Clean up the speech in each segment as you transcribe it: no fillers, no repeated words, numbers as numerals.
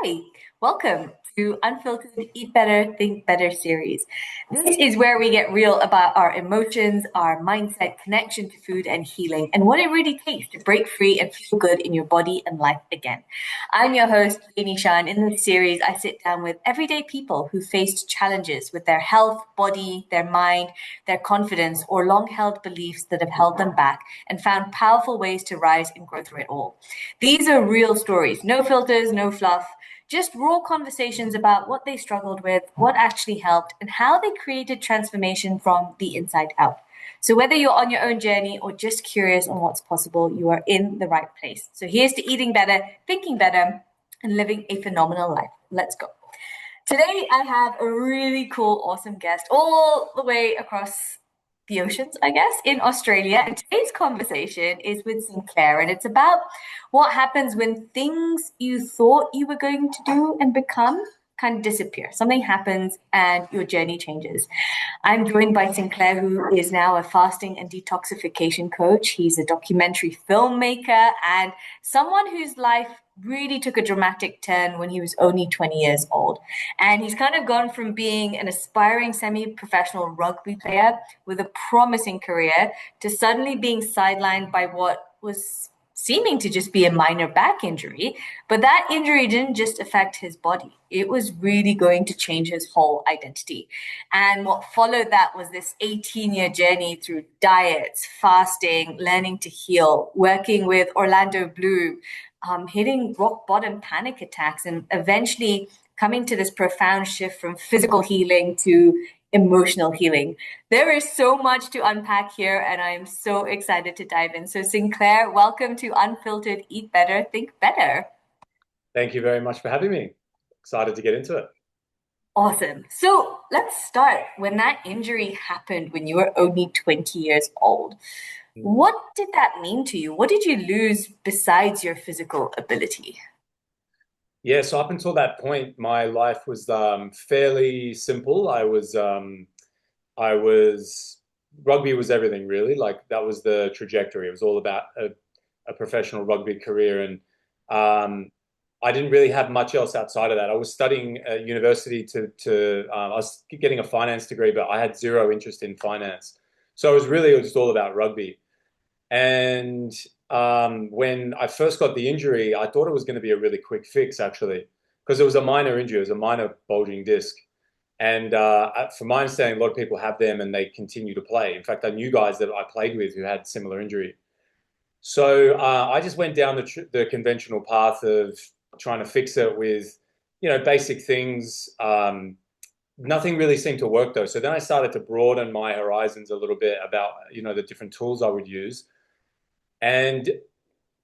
Hi, welcome to Unfiltered Eat Better, Think Better series. This is where we get real about our emotions, our mindset, connection to food and healing, and what it really takes to break free and feel good in your body and life again. I'm your host, Jaini. In this series, I sit down with everyday people who faced challenges with their health, body, their mind, their confidence, or long held beliefs that have held them back and found powerful ways to rise and grow through it all. These are real stories, no filters, no fluff, just raw conversations about what they struggled with, what actually helped, and how they created transformation from the inside out. So, whether you're on your own journey or just curious on what's possible, you are in the right place. So, here's to eating better, thinking better, and living a phenomenal life. Let's go. Today, I have a really cool, awesome guest all the way across the oceans, I guess, in Australia. And today's conversation is with Sinclair, and it's about what happens when things you thought you were going to do and become kind of disappear. Something happens and your journey changes. I'm joined by Sinclair, who is now a fasting and detoxification coach. He's a documentary filmmaker and someone whose life really took a dramatic turn when he was only 20 years old. And he's kind of gone from being an aspiring semi professional rugby player with a promising career to suddenly being sidelined by what was seeming to just be a minor back injury. But that injury didn't just affect his body, it was really going to change his whole identity. And what followed that was this 18-year journey through diets, fasting, learning to heal, working with Orlando Bloom, hitting rock bottom panic attacks, and eventually coming to this profound shift from physical healing to emotional healing. There is so much to unpack here, and I am so excited to dive in. So, Sinclair, welcome to Unfiltered Eat Better, Think Better. Thank you very much for having me. Excited to get into it. Awesome. So, let's start. When that injury happened when you were only 20 years old, Mm. what did that mean to you? What did you lose besides your physical ability? Yeah, so up until that point, my life was fairly simple. I was rugby was everything really. Like that was the trajectory. It was all about a professional rugby career, and um, I didn't really have much else outside of that. I was studying at university I was getting a finance degree, but I had zero interest in finance. So it was just all about rugby. And when I first got the injury, I thought it was going to be a really quick fix, actually, because it was a minor injury, it was a minor bulging disc. And from my understanding, a lot of people have them and they continue to play. In fact, I knew guys that I played with who had similar injury. So I just went down the conventional path of trying to fix it with, basic things. Nothing really seemed to work though. So then I started to broaden my horizons a little bit about, the different tools I would use. And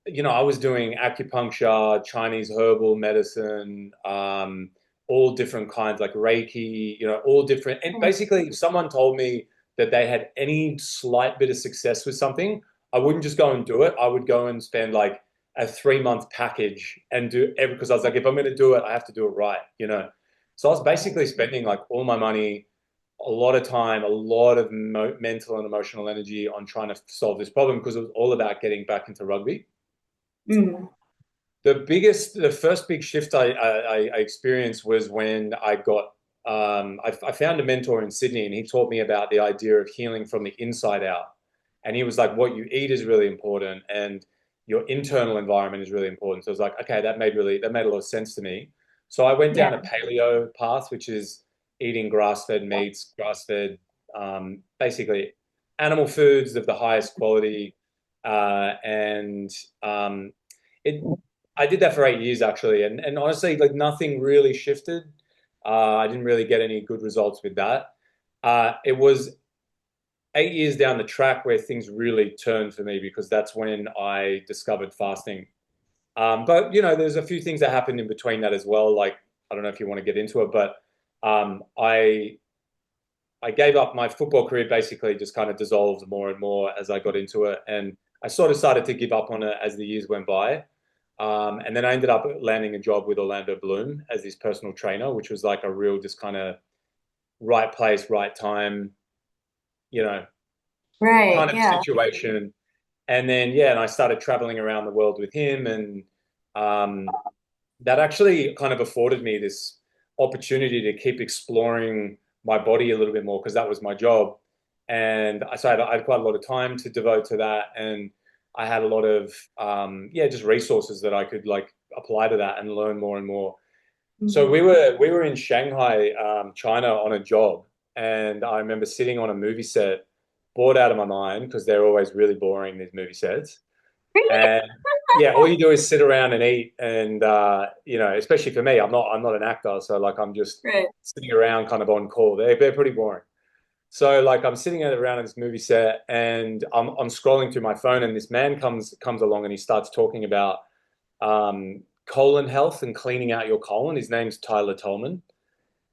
I was doing acupuncture, Chinese herbal medicine, all different kinds, like Reiki, all different. And basically, if someone told me that they had any slight bit of success with something, I wouldn't just go and do it. I would go and spend like a 3 month package and do every, because I was like, if I'm going to do it, I have to do it right. So I was basically spending like all my money, a lot of time, a lot of mental and emotional energy on trying to solve this problem because it was all about getting back into rugby. Mm. The first big shift I experienced was when I found a mentor in Sydney, and he taught me about the idea of healing from the inside out. And he was like, what you eat is really important, and your internal environment is really important. So I was like, okay, that made a lot of sense to me. So I went down Yeah. a paleo path, which is eating grass-fed meats, basically animal foods of the highest quality, and it I did that for 8 years actually, and honestly, like nothing really shifted. I didn't really get any good results with that. It was 8 years down the track where things really turned for me because that's when I discovered fasting. But there's a few things that happened in between that as well. Like I don't know if you want to get into it, but I gave up my football career. Basically, just kind of dissolved more and more as I got into it, and I sort of started to give up on it as the years went by. And then I ended up landing a job with Orlando Bloom as his personal trainer, which was like a real just kind of right place, right time, you know, Right. kind of Yeah. situation. And then, yeah, and I started traveling around the world with him. And that actually kind of afforded me this opportunity to keep exploring my body a little bit more because that was my job. And I had quite a lot of time to devote to that. And I had a lot of, yeah, just resources that I could like apply to that and learn more and more. So Mhm. we were in Shanghai, China on a job. And I remember sitting on a movie set, bored out of my mind because they're always really boring, these movie sets. Really? And yeah, all you do is sit around and eat, and especially for me, I'm not an actor, so like I'm just Right. sitting around kind of on call. They're pretty boring. So like I'm sitting around in this movie set, and I'm scrolling through my phone, and this man comes along, and he starts talking about colon health and cleaning out your colon. His name's Tyler Tolman,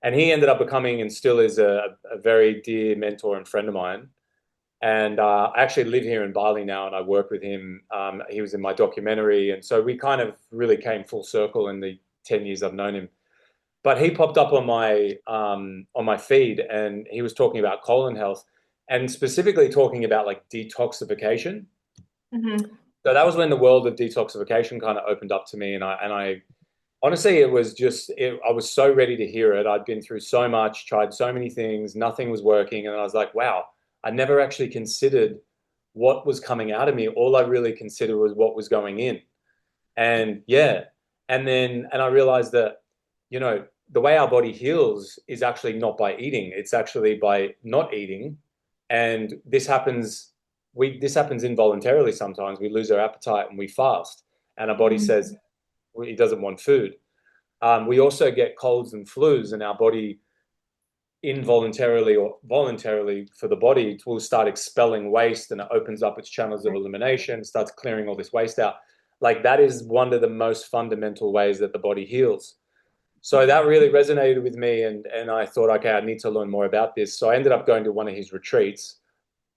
and he ended up becoming and still is a very dear mentor and friend of mine. And I actually live here in Bali now, and I work with him. He was in my documentary, and so we kind of really came full circle in the 10 years I've known him. But he popped up on my feed, and he was talking about colon health, and specifically talking about like detoxification. Hmm. So that was when the world of detoxification kind of opened up to me, and I honestly, it was just I was so ready to hear it. I'd been through so much, tried so many things, nothing was working, and I was like, wow, I never actually considered what was coming out of me. All I really considered was what was going in. And yeah, and I realized that, the way our body heals is actually not by eating, it's actually by not eating. And this happens involuntarily sometimes. We lose our appetite and we fast, and our body Hmm. says it doesn't want food. We also get colds and flus, and our body, involuntarily or voluntarily for the body, it will start expelling waste, and it opens up its channels of elimination, starts clearing all this waste out. Like that is one of the most fundamental ways that the body heals. So that really resonated with me, and I thought, okay, I need to learn more about this. So I ended up going to one of his retreats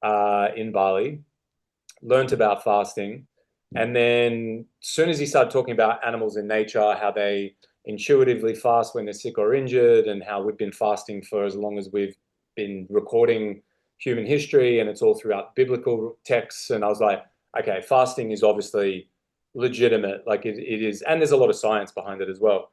in Bali, learned about fasting. And then as soon as he started talking about animals in nature, how they intuitively fast when they're sick or injured, and how we've been fasting for as long as we've been recording human history, and it's all throughout biblical texts. And I was like, okay, fasting is obviously legitimate, like it is, and there's a lot of science behind it as well.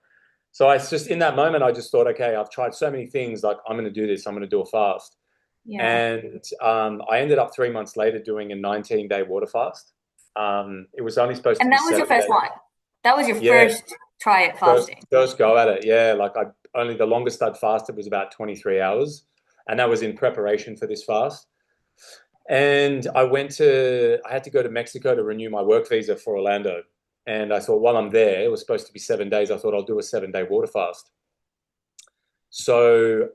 So I just in that moment, I just thought, okay, I've tried so many things, like I'm going to do this, I'm going to do a fast. Yeah. And I ended up 3 months later doing a 19-day water fast. It was only supposed to And be that was your seven first days. one. That was your Yeah, first try at first fasting. first go at it. Yeah, like I only the longest I'd fasted was about 23 hours, and that was in preparation for this fast. And I had to go to Mexico to renew my work visa for Orlando. And I thought, while I'm there, it was supposed to be 7 days. I thought I'll do a 7 day water fast. So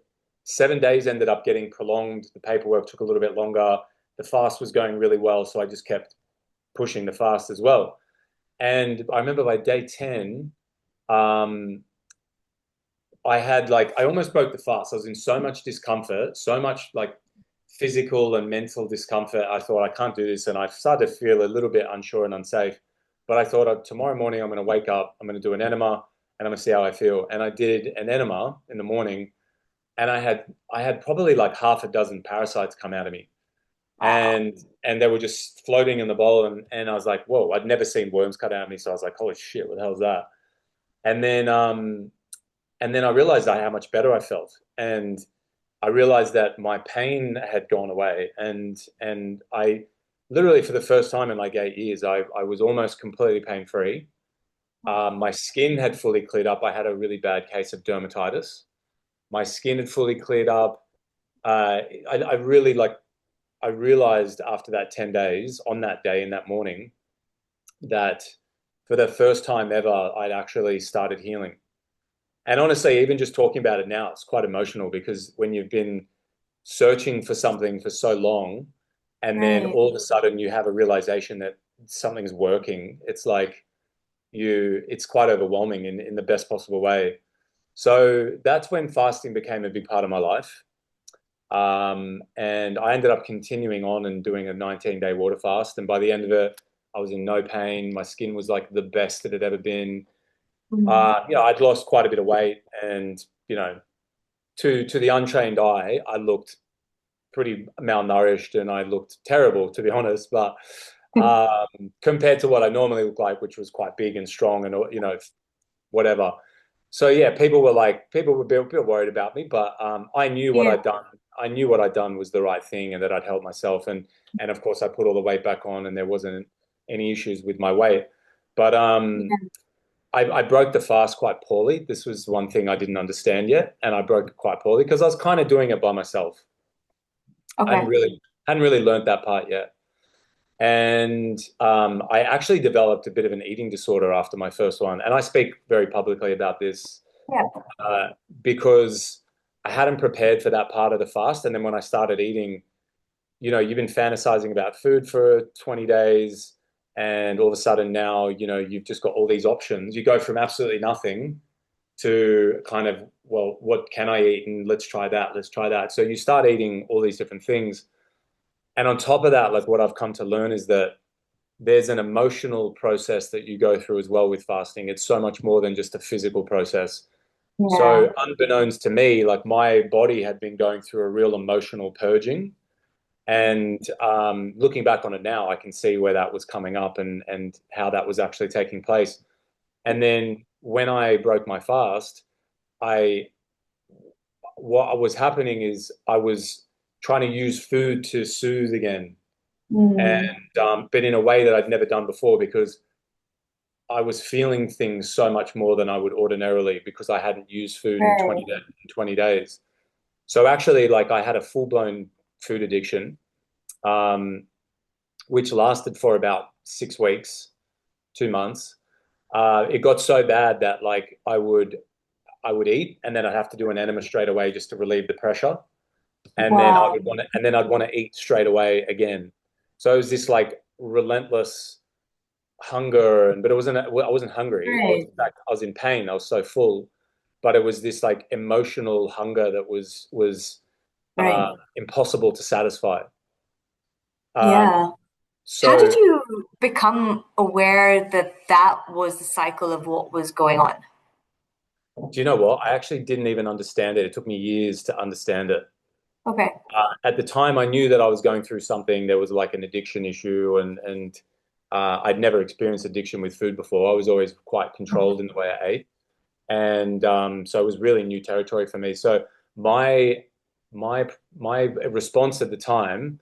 7 days ended up getting prolonged. The paperwork took a little bit longer. The fast was going really well, so I just kept pushing the fast as well. And I remember by day 10, um, I almost broke the fast. I was in so much discomfort, so much like physical and mental discomfort. I thought I can't do this, and I started to feel a little bit unsure and unsafe. But I thought tomorrow morning I'm going to wake up, I'm going to do an enema, and I'm going to see how I feel. And I did an enema in the morning, and I had probably like half a dozen parasites come out of me, Wow. and they were just floating in the bowl, and I was like, whoa, I'd never seen worms cut out of me, so I was like, holy shit, what the hell is that? And then and then I realized how much better I felt, and I realized that my pain had gone away, and I literally for the first time in like 8 years, I was almost completely pain free. My skin had fully cleared up. I had a really bad case of dermatitis. My skin had fully cleared up. I really like I realized after that 10 days, on that day, in that morning, that for the first time ever, I'd actually started healing. And honestly, even just talking about it now, it's quite emotional because when you've been searching for something for so long, and then Right. all of a sudden you have a realization that something's working, it's like it's quite overwhelming in the best possible way. So that's when fasting became a big part of my life. And I ended up continuing on and doing a 19-day water fast. And by the end of it, I was in no pain. My skin was like the best it had ever been. Mhm. I'd lost quite a bit of weight, and to the untrained eye, I looked pretty malnourished and I looked terrible, to be honest. But compared to what I normally look like, which was quite big and strong and whatever. So yeah, people were a bit worried about me, but I knew what Yeah. I'd done. I knew what I'd done was the right thing, and that I'd helped myself. And of course, I put all the weight back on, and there wasn't any issues with my weight. But Yeah. I broke the fast quite poorly. This was one thing I didn't understand yet, and I broke it quite poorly because I was kind of doing it by myself. I Okay. hadn't really learned that part yet. And I actually developed a bit of an eating disorder after my first one. And I speak very publicly about this Yeah. uh, because I hadn't prepared for that part of the fast. And then when I started eating, you've been fantasizing about food for 20 days. And all of a sudden now, you've just got all these options. You go from absolutely nothing to kind of, well, what can I eat? And let's try that. Let's try that. So you start eating all these different things. And on top of that, like what I've come to learn is that there's an emotional process that you go through as well with fasting. It's so much more than just a physical process. Yeah. So, unbeknownst to me, like my body had been going through a real emotional purging. And looking back on it now, I can see where that was coming up and how that was actually taking place. And then when I broke my fast, I what was happening is I was trying to use food to soothe again, and Mm. but in a way that I'd never done before because I was feeling things so much more than I would ordinarily because I hadn't used food in Right. 20 days. So actually, like I had a full-blown food addiction, um, which lasted for about 6 weeks, 2 months. It got so bad that like I would eat and then I'd have to do an enema straight away just to relieve the pressure, and then Wow. I'd want to eat straight away again. So it was this like relentless hunger, but I wasn't hungry. I was Right. in fact I was in pain. I was so full, but it was this like emotional hunger that was Right. impossible to satisfy. Um, Yeah. How did so you become aware that that was the cycle of what was going on? do you know what? I actually didn't even understand it. It took me years to understand it. Okay. At the time, I knew that I was going through something. There was like an addiction issue, and I'd never experienced addiction with food before. I was always quite controlled in the way I ate. And so it was really new territory for me. So my my response at the time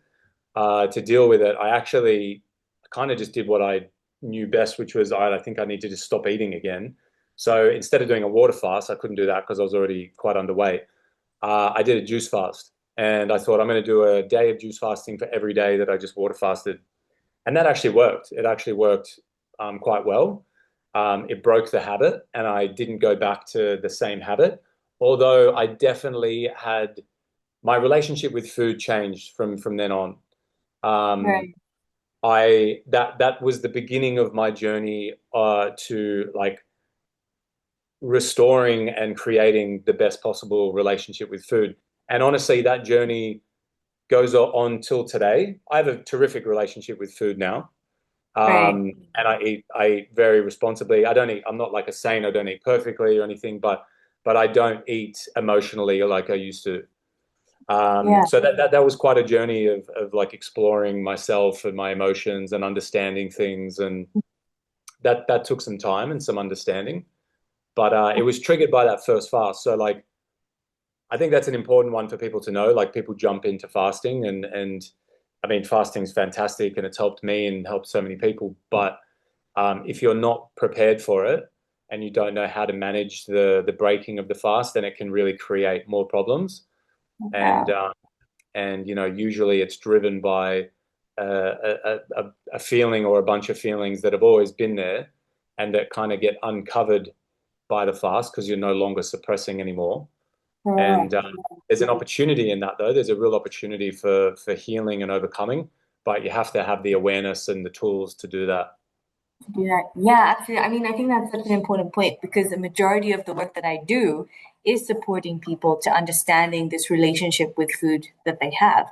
to deal with it, I actually kind of just did what I knew best, which was I think I need to just stop eating again. So instead of doing a water fast, I couldn't do that because I was already quite underweight. I did a juice fast, and I thought I'm going to do a day of juice fasting for every day that I just water fasted, and that actually worked. It actually worked quite well. It broke the habit, and I didn't go back to the same habit. Although I definitely had my relationship with food changed from then on. Um, Right. I that was the beginning of my journey to like restoring and creating the best possible relationship with food. And honestly, that journey goes on till today. I have a terrific relationship with food now. Right. And I eat very responsibly. I don't eat, I'm not like a saint, I don't eat perfectly or anything, but I don't eat emotionally like I used to. Yeah. So that was quite a journey of like exploring myself and my emotions and understanding things. And that took some time and some understanding. But it was triggered by that first fast. So like I think that's an important one for people to know. Like people jump into fasting and I mean fasting's fantastic and it's helped me and helped so many people. But if you're not prepared for it and you don't know how to manage the breaking of the fast, then it can really create more problems. Yeah. And usually it's driven by a feeling or a bunch of feelings that have always been there and that kind of get uncovered by the fast because you're no longer suppressing anymore. And Correct. there's an opportunity in that, though. There's a real opportunity for healing and overcoming, but you have to have the awareness and the tools to do that. To do that. Yeah, absolutely. I mean, I think that's such an important point because the majority of the work that I do is supporting people to understanding this relationship with food that they have.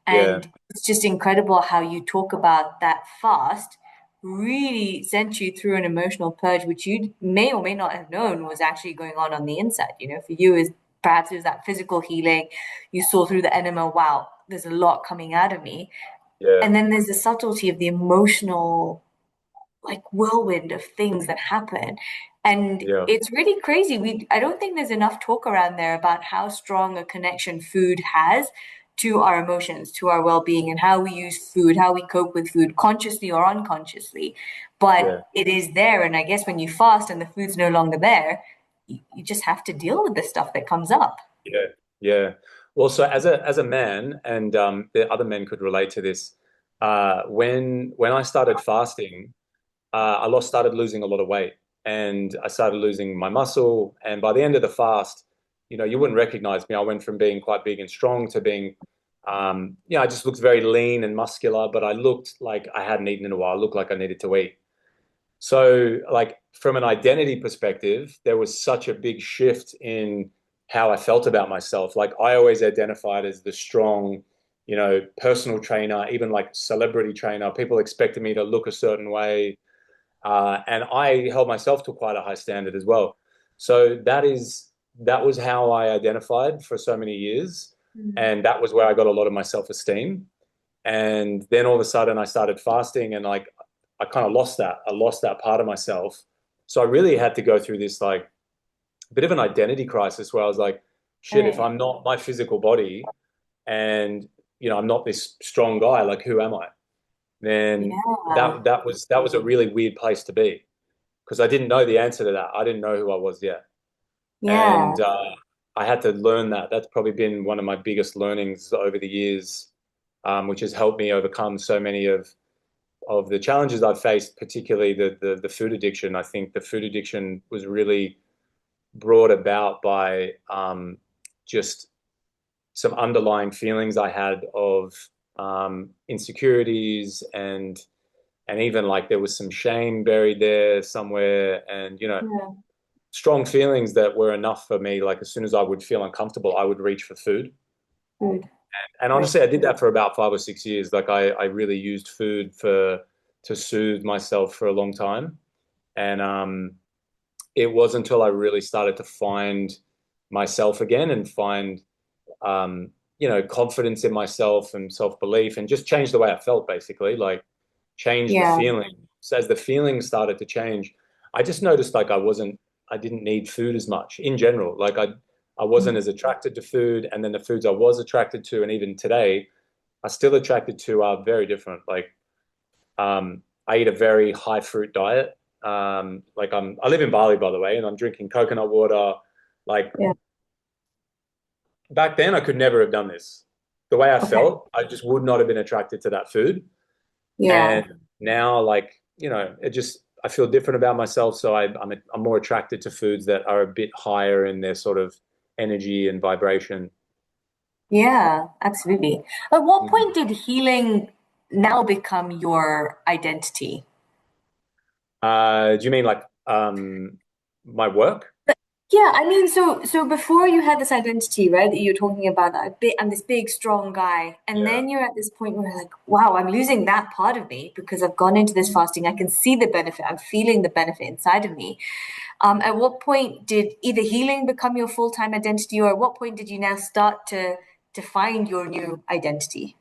Yeah, And it's just incredible how you talk about that fast really sent you through an emotional purge, which you may or may not have known was actually going on the inside. You know, for you is perhaps it was that physical healing. You saw through the enema, wow, there's a lot coming out of me. yeah, And then there's the subtlety of the emotional like whirlwind of things that happen. And Yeah. it's really crazy. I don't think there's enough talk around there about how strong a connection food has to our emotions, to our well-being, and how we use food, how we cope with food, consciously or unconsciously. But Yeah. it is there. And I guess when you fast and the food's no longer there, you just have to deal with the stuff that comes up. Yeah. Yeah. Well, so as a man, and the other men could relate to this, when I started fasting, started losing a lot of weight, and I started losing my muscle. And by the end of the fast, you wouldn't recognize me. I went from being quite big and strong to being, I just looked very lean and muscular, but I looked like I hadn't eaten in a while. I looked like I needed to eat. So, like, from an identity perspective, there was such a big shift in how I felt about myself. Like, I always identified as the strong, personal trainer, even like celebrity trainer. People expected me to look a certain way. And I held myself to quite a high standard as well. So that was how I identified for so many years. Mm. And that was where I got a lot of my self-esteem. And then all of a sudden I started fasting, and like I kind of lost that. I lost that part of myself. So I really had to go through this like bit of an identity crisis where I was like, shit, if Right. I'm not my physical body and I'm not this strong guy, like who am I? Then Yeah. that was a really weird place to be because I didn't know the answer to that. I didn't know who I was yet, Yeah. and I had to learn that. That's probably been one of my biggest learnings over the years, which has helped me overcome so many of the challenges I've faced, particularly the food addiction. I think the food addiction was really brought about by just some underlying feelings I had of insecurities, and even like there was some shame buried there somewhere, and Yeah. strong feelings that were enough for me. Like as soon as I would feel uncomfortable, I would reach for food. Good. And Right. honestly, I did that for about 5 or 6 years. Like I really used food to soothe myself for a long time. And it wasn't until I really started to find myself again and find um, confidence in myself and self-belief, and just change the way I felt, basically, like change the Yeah. feeling. So as the feelings started to change, I just noticed like I didn't need food as much in general. Like I wasn't Mm. as attracted to food, and then the foods I was attracted to, and even today, are still attracted to are very different. Like I eat a very high fruit diet. Like I live in Bali, by the way, and I'm drinking coconut water. Like Yeah. back then, I could never have done this. The way I Okay. felt, I just would not have been attracted to that food. Yeah. And now, like, it just, I feel different about myself. So I'm more attracted to foods that are a bit higher in their sort of energy and vibration. Yeah, absolutely. At what Mm. point did healing now become your identity? Do you mean like my work? Yeah, I mean, so before you had this identity, right, that you're talking about, I'm this big, strong guy, and Yeah. then you're at this point where you're like, wow, I'm losing that part of me because I've gone into this fasting. I can see the benefit. I'm feeling the benefit inside of me. At what point did either healing become your full-time identity, or at what point did you now start to find your new identity?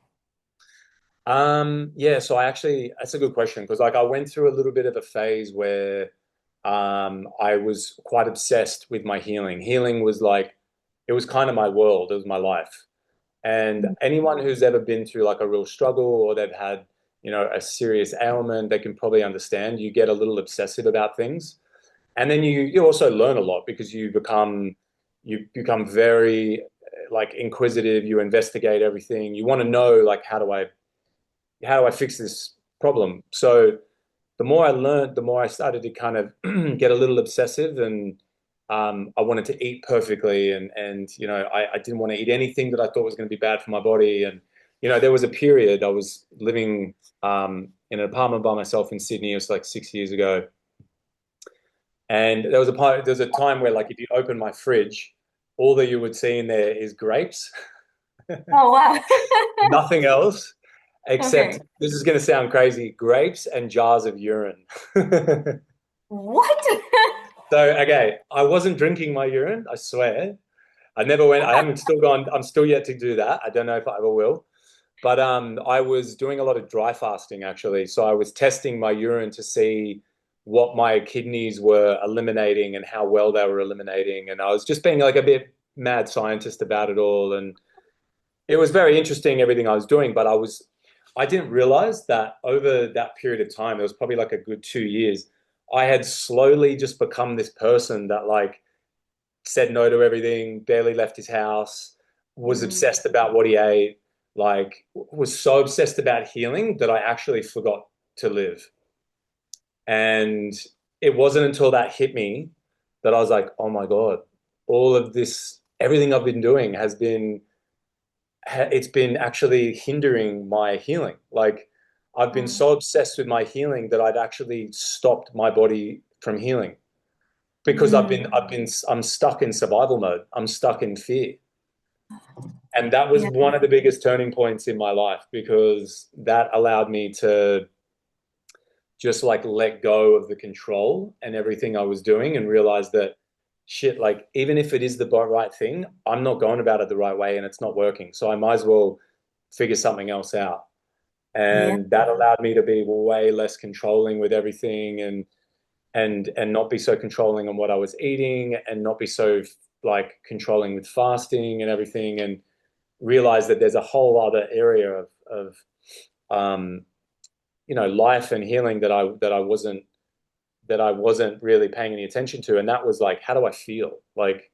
Yeah, so that's a good question because like I went through a little bit of a phase where I was quite obsessed with my healing. Healing was like, it was kind of my world, it was my life. And anyone who's ever been through like a real struggle, or they've had, a serious ailment, they can probably understand. You get a little obsessive about things. And then you also learn a lot because you become very like inquisitive, you investigate everything. You want to know like how do I fix this problem? So the more I learned, the more I started to kind of get a little obsessive, and I wanted to eat perfectly, and I didn't want to eat anything that I thought was going to be bad for my body. And there was a period I was living in an apartment by myself in Sydney. It was like 6 years ago, and there was a time where like if you open my fridge, all that you would see in there is grapes, Oh, wow. nothing else. Except Okay. this is going to sound crazy, grapes and jars of urine. What? So, okay, I wasn't drinking my urine, I swear. I never went, I haven't still gone, I'm still yet to do that. I don't know if I ever will. But I was doing a lot of dry fasting actually. So I was testing my urine to see what my kidneys were eliminating and how well they were eliminating. And I was just being like a bit mad scientist about it all. And it was very interesting everything I was doing, but I didn't realize that over that period of time, it was probably like a good 2 years, I had slowly just become this person that like said no to everything, barely left his house, was Mm, obsessed about what he ate, like was so obsessed about healing that I actually forgot to live. And it wasn't until that hit me that I was like, oh my God, all of this, everything I've been doing it's been actually hindering my healing. Like I've been mm, so obsessed with my healing that I'd actually stopped my body from healing because mm. I'm stuck in survival mode. I'm stuck in fear. And that was Yeah, one of the biggest turning points in my life because that allowed me to just like let go of the control and everything I was doing and realize that shit, like even if it is the right thing, I'm not going about it the right way and it's not working. So I might as well figure something else out. yeah, And that allowed me to be way less controlling with everything and not be so controlling on what I was eating and not be so like controlling with fasting and everything and realize that there's a whole other area of um, life and healing that I wasn't really paying any attention to, and that was like, how do I feel? Like,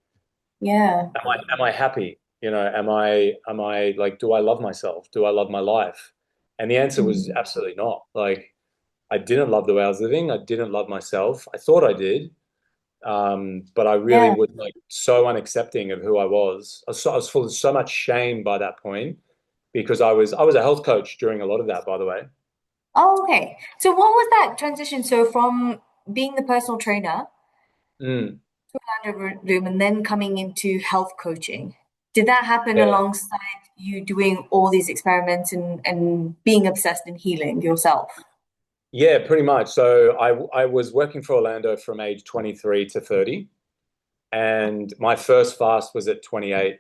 yeah. am I happy? Am I like, do I love myself? Do I love my life? And the answer was Mm. absolutely not. Like, I didn't love the way I was living. I didn't love myself. I thought I did, but I really Yeah. was like so unaccepting of who I was. I was full of so much shame by that point because I was a health coach during a lot of that, by the way. Oh, okay. So what was that transition? So from being the personal trainer Mm, to Orlando Bloom and then coming into health coaching, did that happen yeah. alongside you doing all these experiments and being obsessed in healing yourself? Yeah, pretty much. So I was working for Orlando from age 23 to 30, and my first fast was at 28.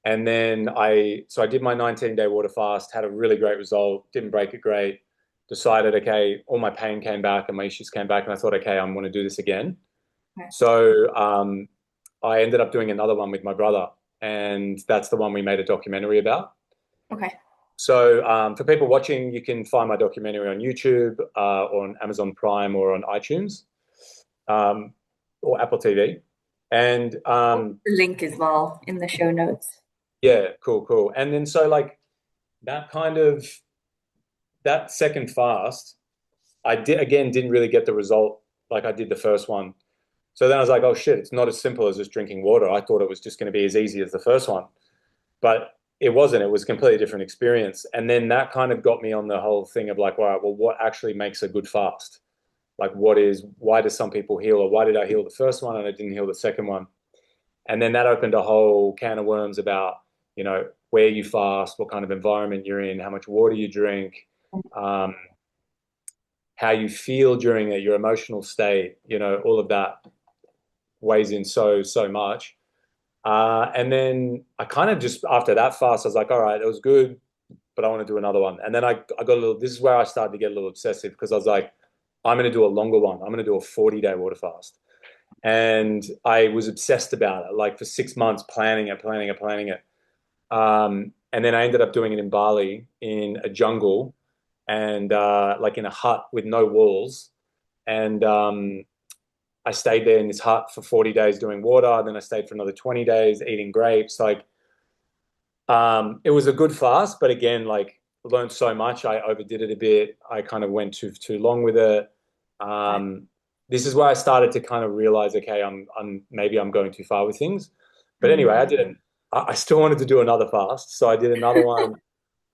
And then I did my 19-day water fast, had a really great result, didn't break it great, decided, okay, all my pain came back and my issues came back, and I thought, okay, I'm going to do this again. Okay. So I ended up doing another one with my brother, and that's the one we made a documentary about. Okay. So for people watching, you can find my documentary on YouTube or on Amazon Prime or on iTunes um, or Apple TV. And The link as well in the show notes. yeah, cool, cool. And then so like that kind of that second fast, I didn't really get the result like I did the first one. So then I was like, oh shit, it's not as simple as just drinking water. I thought it was just going to be as easy as the first one, but it wasn't. It was a completely different experience. And then that kind of got me on the whole thing of like, all right, well, what actually makes a good fast? Like, why do some people heal, or why did I heal the first one and I didn't heal the second one? And then that opened a whole can of worms about, where you fast, what kind of environment you're in, how much water you drink, um, how you feel during it, your emotional state, all of that weighs in so much. And then I kind of just after that fast, I was like, all right, it was good, but I want to do another one. And then I got a little, this is where I started to get a little obsessive because I was like, I'm going to do a longer one. I'm going to do a 40-day water fast. And I was obsessed about it, like for 6 months, planning it, planning it, planning it. And then I ended up doing it in Bali in a jungle and like in a hut with no walls. And I stayed there in this hut for 40 days doing water. Then I stayed for another 20 days eating grapes. Like it was a good fast, but again, like learned so much. I overdid it a bit. I kind of went too long with it. Right. Um, this is where I started to kind of realize, okay, I'm maybe I'm going too far with things. But anyway, I Mm. didn't. I still wanted to do another fast, so I did another one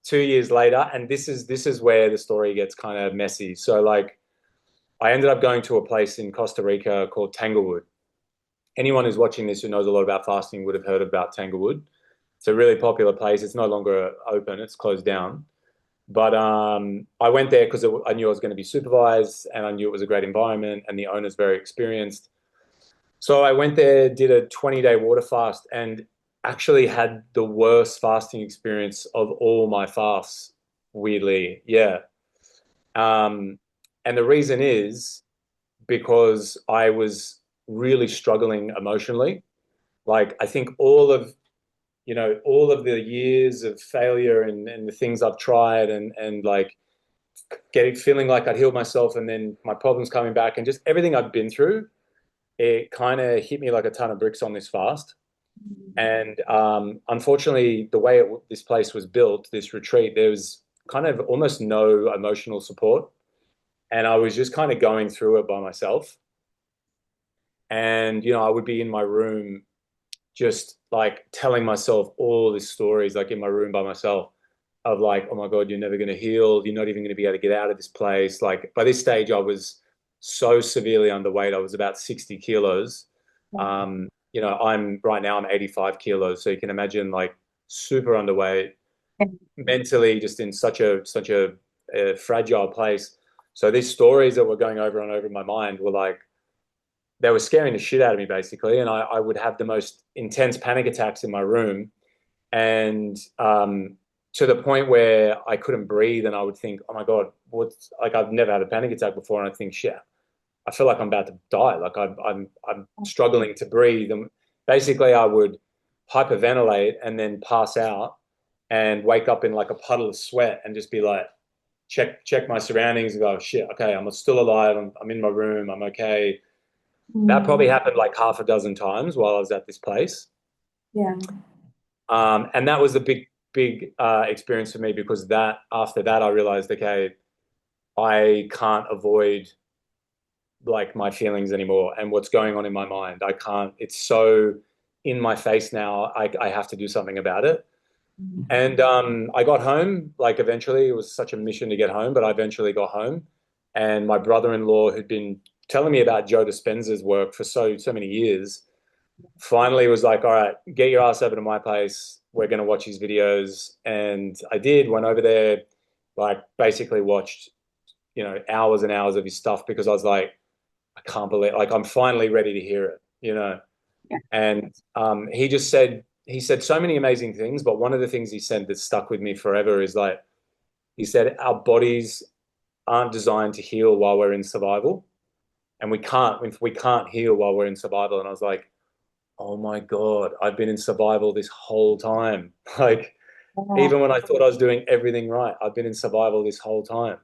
2 years later, and this is where the story gets kind of messy. So like, I ended up going to a place in Costa Rica called Tanglewood. Anyone who's watching this who knows a lot about fasting would have heard about Tanglewood. It's a really popular place. It's no longer open. It's closed down. But I went there because I knew I was going to be supervised and I knew it was a great environment and the owner's very experienced. So I went there, did a 20-day water fast. And actually had the worst fasting experience of all my fasts, weirdly. Yeah. Um, and the reason is because I was really struggling emotionally. Like, I think all of the years of failure and the things I've tried and like feeling like I'd healed myself and then my problems coming back and just everything I've been through, it kind of hit me like a ton of bricks on this fast. And unfortunately, the way this place was built, this retreat, there was kind of almost no emotional support. And I was just kind of going through it by myself. And, I would be in my room just like telling myself all these stories, like in my room by myself, of like, oh my God, you're never going to heal. You're not even going to be able to get out of this place. Like by this stage, I was so severely underweight. I was about 60 kilos. I'm right now, I'm 85 kilos. So you can imagine like super underweight, mentally just in such a fragile place. So these stories that were going over and over in my mind were like, they were scaring the shit out of me basically. And I would have the most intense panic attacks in my room. And to the point where I couldn't breathe and I would think, oh my God, what's like, I've never had a panic attack before. And I think, shit, I feel like I'm about to die. Like I'm struggling to breathe. And basically I would hyperventilate and then pass out and wake up in like a puddle of sweat and just be like, check my surroundings and go, shit, okay, I'm still alive. I'm in my room. I'm okay. That probably Mm. happened like half a dozen times while I was at this place. Yeah. And that was a big experience for me because that after that I realized, okay, I can't avoid like my feelings anymore and what's going on in my mind. I can't. It's so in my face now. I have to do something about it. And I got home. Like eventually, it was such a mission to get home, but I eventually got home. And my brother-in-law, who'd been telling me about Joe Dispenza's work for so many years, finally was like, all right, get your ass over to my place. We're going to watch his videos. And I did, went over there, like basically watched, hours and hours of his stuff because I was like, I can't believe, like, I'm finally ready to hear it. Yeah. And he said so many amazing things, but one of the things he said that stuck with me forever is like, he said, our bodies aren't designed to heal while we're in survival. And we can't heal while we're in survival. And I was like, oh my God, I've been in survival this whole time. Like, Yeah. even when I thought I was doing everything right, I've been in survival this whole time.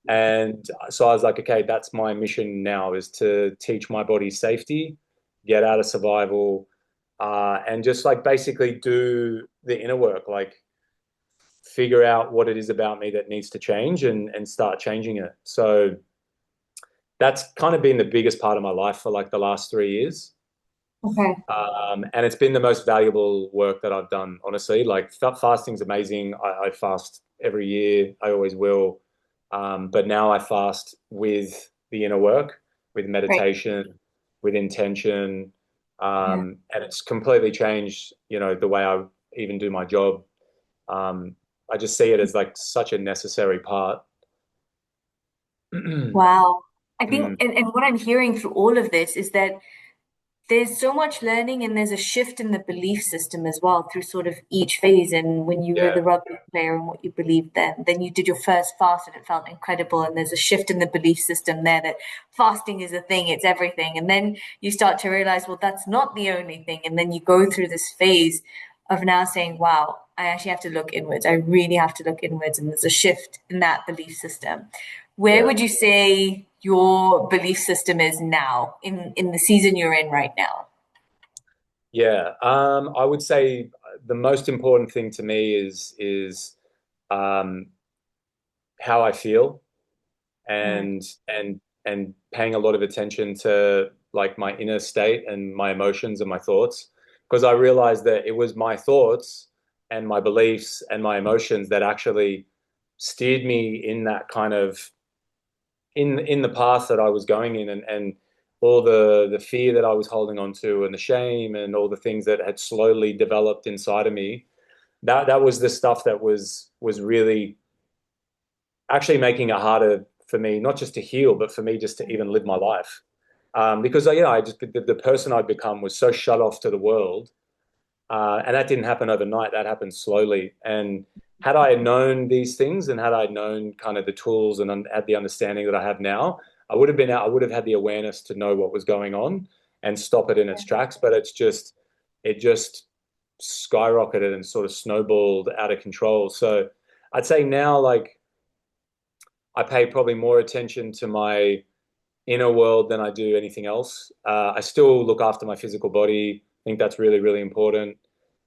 And so I was like, okay, that's my mission now is to teach my body safety, get out of survival, and just like basically do the inner work, like figure out what it is about me that needs to change and start changing it. So that's kind of been the biggest part of my life for like the last 3 years. Okay. And it's been the most valuable work that I've done, honestly. Like fasting's amazing. I fast every year. I always will. But now I fast with the inner work, with Great. meditation, with intention. Yeah. And it's completely changed, the way I even do my job. Um, I just see it as like such a necessary part. Wow. I think, Mm, and what I'm hearing through all of this is that there's so much learning and there's a shift in the belief system as well through sort of each phase. And when you were yeah, the rugby player and what you believed then you did your first fast and it felt incredible. And there's a shift in the belief system there that fasting is a thing, it's everything. And then you start to realize, well, that's not the only thing. And then you go through this phase of now saying, wow, I actually have to look inwards. I really have to look inwards. And there's a shift in that belief system. Where yeah. would you say your belief system is now in the season you're in right now? Yeah, I would say the most important thing to me is um, how I feel Mm. and paying a lot of attention to like my inner state and my emotions and my thoughts because I realized that it was my thoughts and my beliefs and my emotions that actually steered me in that kind of in the path that I was going in and all the fear that I was holding on to and the shame and all the things that had slowly developed inside of me that was the stuff that was really actually making it harder for me not just to heal but for me just to even live my life because I just the person I'd become was so shut off to the world And that didn't happen overnight. That happened slowly. And had I known these things and had I known kind of the tools and had the understanding that I have now, I would have had the awareness to know what was going on and stop it in its tracks. But it just skyrocketed and sort of snowballed out of control. So I'd say now, like, I pay probably more attention to my inner world than I do anything else. I still look after my physical body. I think that's really, really important.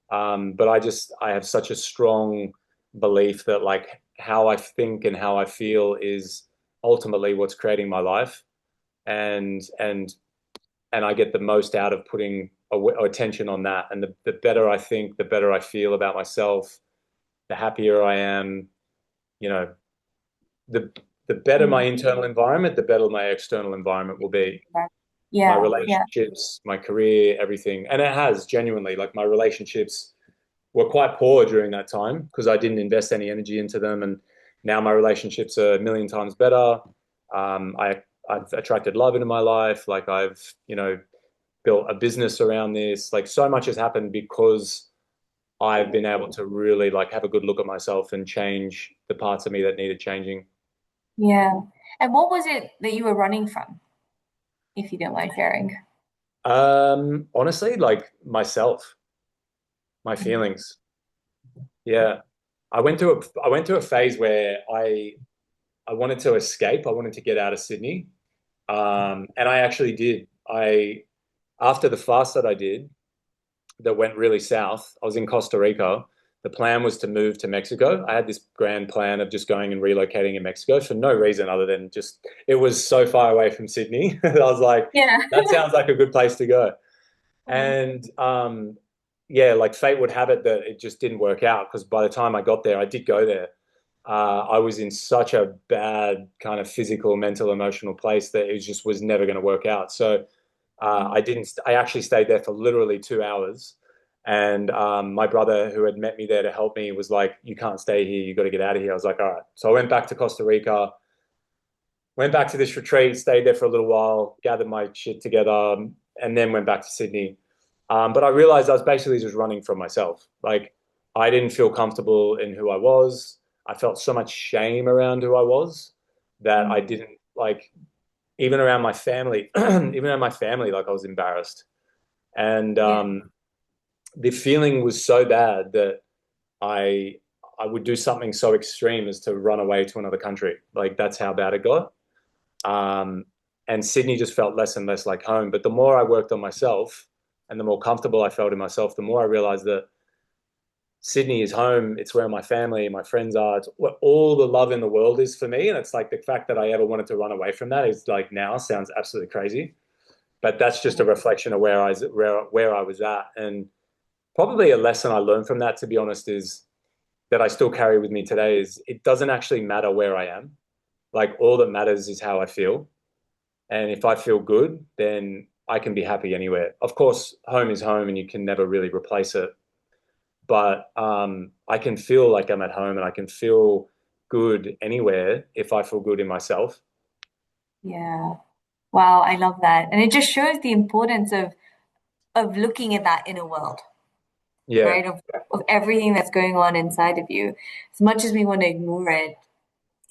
But I have such a strong belief that like how I think and how I feel is ultimately what's creating my life. And and and I get the most out of putting attention on that. And the better I think, the better I feel about myself, the happier I am, you know, the the better my Mm. internal environment, the better my external environment will be. My Yeah, yeah, relationships, my career, everything. And it has genuinely, like my relationships were quite poor during that time because I didn't invest any energy into them. And now my relationships are a million times better. I've attracted love into my life. Like I've, built a business around this. Like so much has happened because I've been able to really like have a good look at myself and change the parts of me that needed changing. yeah. And what was it that you were running from, if you don't mind sharing? Honestly, like myself, my Mm. feelings. Yeah. I went through a phase where I wanted to escape. I wanted to get out of Sydney. And I actually did. I After the fast that I did that went really south, I was in Costa Rica. The plan was to move to Mexico. I had this grand plan of just going and relocating in Mexico for no reason other than just it was so far away from Sydney. I was like, Yeah. that sounds like a good place to go. Mm. And yeah, like fate would have it that it just didn't work out because by the time I got there, I did go there. I was in such a bad kind of physical, mental, emotional place that it just was never going to work out. So I didn't. I actually stayed there for literally 2 hours, and my brother, who had met me there to help me, was like, "You can't stay here. You got to get out of here." I was like, "All right." So I went back to Costa Rica, went back to this retreat, stayed there for a little while, gathered my shit together, and then went back to Sydney. But I realized I was basically just running from myself. Like I didn't feel comfortable in who I was. I felt so much shame around who I was that I Mm. didn't like even around my family, even around my family, like I was embarrassed. And Yeah. the feeling was so bad that I I would do something so extreme as to run away to another country. Like that's how bad it got. Um, and Sydney just felt less and less like home. But the more I worked on myself and the more comfortable I felt in myself, the more I realized that Sydney is home. It's where my family and my friends are. It's where all the love in the world is for me. And it's like the fact that I ever wanted to run away from that is like now sounds absolutely crazy. But that's just a reflection of where I was at. And probably a lesson I learned from that, to be honest, is that I still carry with me today is it doesn't actually matter where I am. Like all that matters is how I feel. And if I feel good, then I can be happy anywhere. Of course, home is home and you can never really replace it. But I can feel like I'm at home and I can feel good anywhere if I feel good in myself. Yeah. Wow, I love that. And it just shows the importance of looking at that inner world, Yeah, right? Of everything that's going on inside of you. As much as we want to ignore it,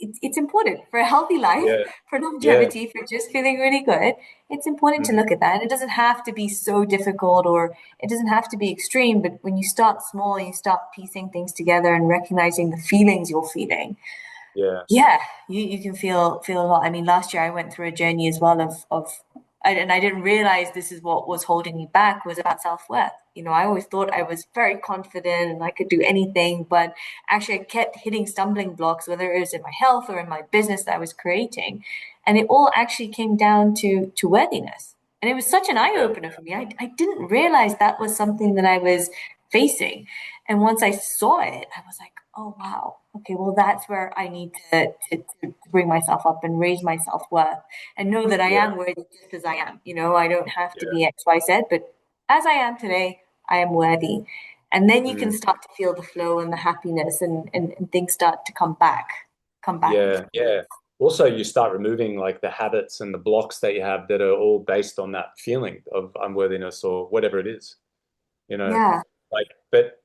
it's important for a healthy life, yeah, for yeah, longevity, for just feeling really good. It's important to mm, look at that. And it doesn't have to be so difficult or it doesn't have to be extreme, but when you start small and you start piecing things together and recognizing the feelings you're feeling, yeah, yeah, you can feel a lot. I mean, last year I went through a journey as well and I didn't realize this is what was holding me back was about self-worth. You know, I always thought I was very confident and I could do anything, but actually I kept hitting stumbling blocks, whether it was in my health or in my business that I was creating. And it all actually came down to worthiness. And it was such an yeah, eye-opener for me. I didn't realize that was something that I was facing. And once I saw it, I was like, oh wow, okay, well that's where I need to bring myself up and raise my self-worth and know that I yeah, am worthy just as I am. You know, I don't have to yeah, be XYZ, but as I am today, I am worthy. And then you can mm, start to feel the flow and the happiness and things start to come back into yeah, yeah. Also, you start removing like the habits and the blocks that you have that are all based on that feeling of unworthiness or whatever it is, you know. yeah. Like, but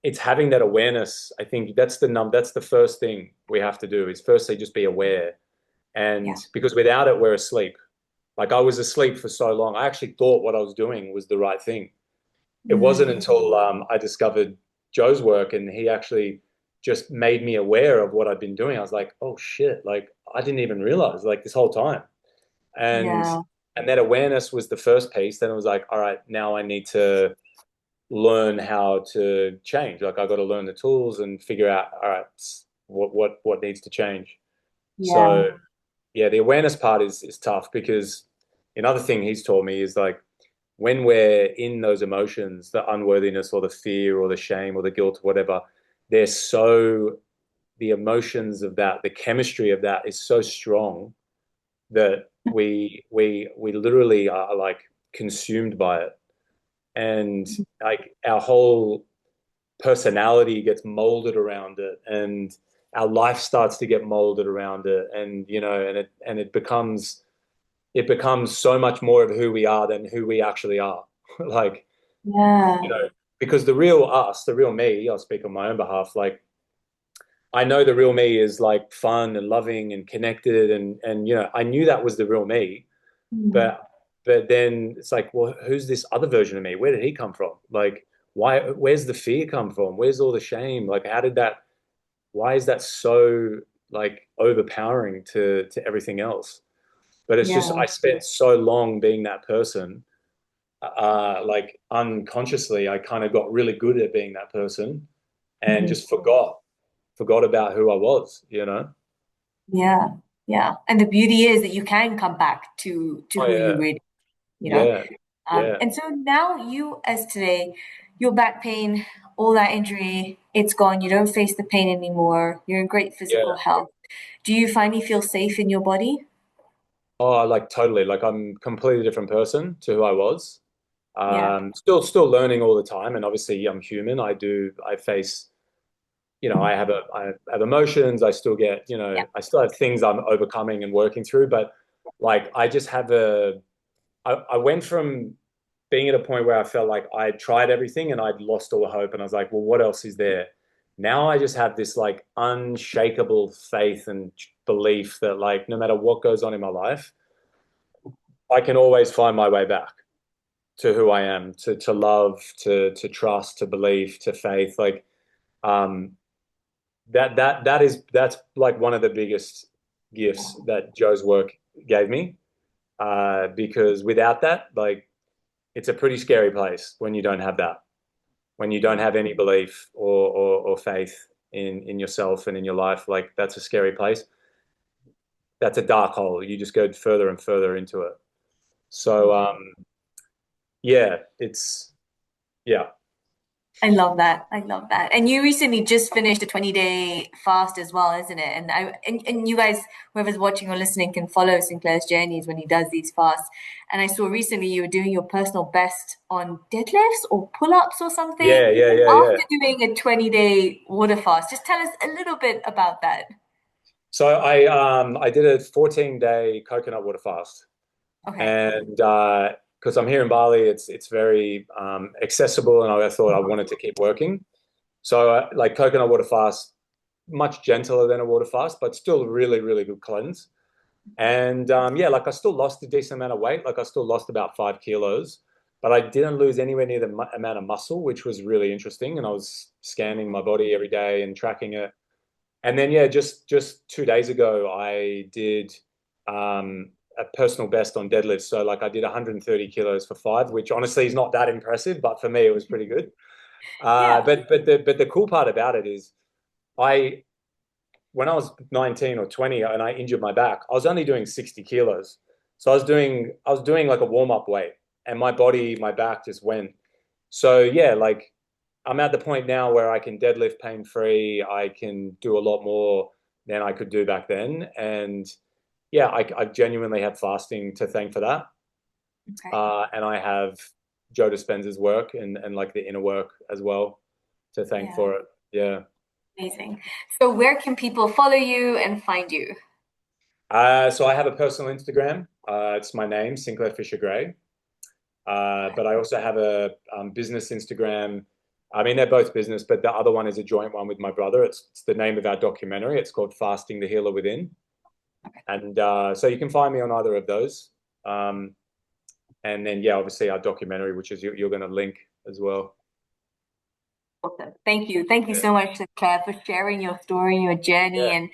it's having that awareness. I think that's the first thing we have to do is firstly just be aware. And Yeah. because without it, we're asleep. Like I was asleep for so long. I actually thought what I was doing was the right thing. It wasn't Mm. until I discovered Joe's work and he actually just made me aware of what I'd been doing. I was like, oh shit, like I didn't even realize like this whole time. And Yeah. and that awareness was the first piece. Then it was like, all right, now I need to learn how to change. Like I got to learn the tools and figure out, all right, what needs to change. Yeah. So yeah, the awareness part is tough because another thing he's taught me is like when we're in those emotions, the unworthiness or the fear or the shame or the guilt, or whatever, they're so the emotions of that, the chemistry of that is so strong that we literally are like consumed by it. And like our whole personality gets molded around it and our life starts to get molded around it and it becomes so much more of who we are than who we actually are. Like, Yeah. because the real us, the real me, I'll speak on my own behalf, like I know the real me is like fun and loving and connected and I knew that was the real me, Mm. but then it's like, well, who's this other version of me? Where did he come from? Like, where's the fear come from? Where's all the shame? Like, why is that so like overpowering to everything else? But it's just Yeah. I spent so long being that person, like unconsciously, I kind of got really good at being that person and Mhm. just forgot about who I was. Yeah. Yeah. And the beauty is that you can come back to Oh who you yeah, really, you know. yeah, yeah, And so now you, as today, your back pain, all that injury, it's gone. You don't face the pain anymore. You're in great physical yeah. health. Do you finally feel safe in your body? Oh, like totally. Like I'm a completely different person to who I was. Yeah. Still learning all the time, and obviously I'm human. I face, I have emotions. I still get, Yeah. I still have things I'm overcoming and working through. But like I just have I went from being at a point where I felt like I had tried everything and I'd lost all hope, and I was like, well, what else is there? Now I just have this like unshakable faith and belief that like no matter what goes on in my life, I can always find my way back to who I am, to love, to trust, to believe, to faith. Like um, that's like one of the biggest gifts that Joe's work gave me. Because without that, like it's a pretty scary place when you don't have that, when you don't have any belief or faith in yourself and in your life. Like that's a scary place. That's a dark hole. You just go further and further into it. So yeah, yeah. I love that. I love that. And you recently just finished a 20-day fast as well, isn't it? And you guys, whoever's watching or listening, can follow Sinclair's journeys when he does these fasts. And I saw recently you were doing your personal best on deadlifts or pull-ups or something Yeah. after doing a 20-day water fast. Just tell us a little bit about that. So I did a 14-day coconut water fast, Okay. and because I'm here in Bali, it's very accessible, and I thought I wanted to keep working. So like coconut water fast, much gentler than a water fast, but still really good cleanse. And yeah, like I still lost a decent amount of weight. Like I still lost about 5 kilos, but I didn't lose anywhere near the amount of muscle, which was really interesting. And I was scanning my body every day and tracking it. And then yeah, just 2 days ago, I did a personal best on deadlifts. So like I did 130 kilos for 5, which honestly is not that impressive, but for me it was pretty good. Yeah. But the cool part about it is I when I was 19 or 20 and I injured my back, I was only doing 60 kilos. So I was doing like a warm-up weight and my back just went. So yeah, like I'm at the point now where I can deadlift pain free. I can do a lot more than I could do back then. And yeah, I genuinely have fasting to thank for that. Okay. And I have Joe Dispenza's work and like the inner work as well to thank Yeah. for it. Yeah. Amazing. So where can people follow you and find you? So I have a personal Instagram. It's my name, Sinclair Fisher Gray. Okay. But I also have a business Instagram. I mean, they're both business, but the other one is a joint one with my brother. It's the name of our documentary. It's called Fasting the Healer Within. And so you can find me on either of those. And then, yeah, obviously our documentary, which is you're going to link as well. Awesome. Thank you. Thank you Yeah. so much, Sinclair, for sharing your story, your journey, Yeah.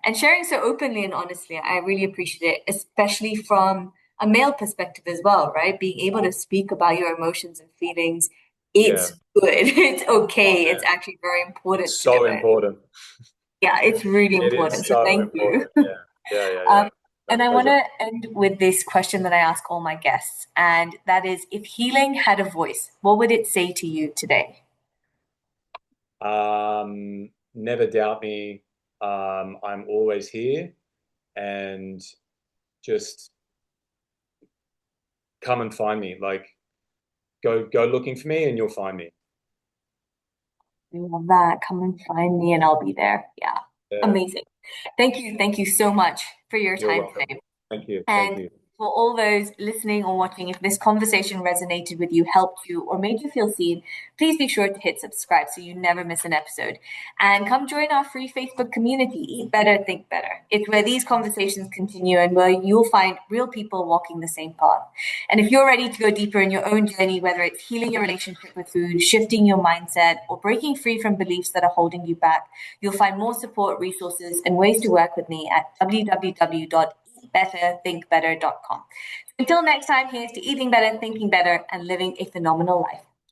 and sharing so openly and honestly. I really appreciate it, especially from a male perspective as well, right? Being able to speak about your emotions and feelings, Yeah. it's good. It's Oh, okay. It's man. actually very important to do So it. important. Yeah, it's really It is important. So so thank you. important. Yeah. Yeah. Yeah. Yeah. Um, My and I want pleasure. to end with this question that I ask all my guests, and that is, if healing had a voice, what would it say to you today? Never doubt me. I'm always here, and just come and find me. Like, go looking for me, and you'll find me. I love that. Come and find me and I'll be there. Yeah. Yeah. Amazing. Thank you. Thank you so much for your You're time welcome. today. Thank you. Thank And you. for all those listening or watching, if this conversation resonated with you, helped you, or made you feel seen, please be sure to hit subscribe so you never miss an episode. And come join our free Facebook community, Eat Better, Think Better. It's where these conversations continue and where you'll find real people walking the same path. And if you're ready to go deeper in your own journey, whether it's healing your relationship with food, shifting your mindset, or breaking free from beliefs that are holding you back, you'll find more support, resources, and ways to work with me at www.eatbetterthinkbetter.com. Until next time, here's to eating better, thinking better, and living a phenomenal life.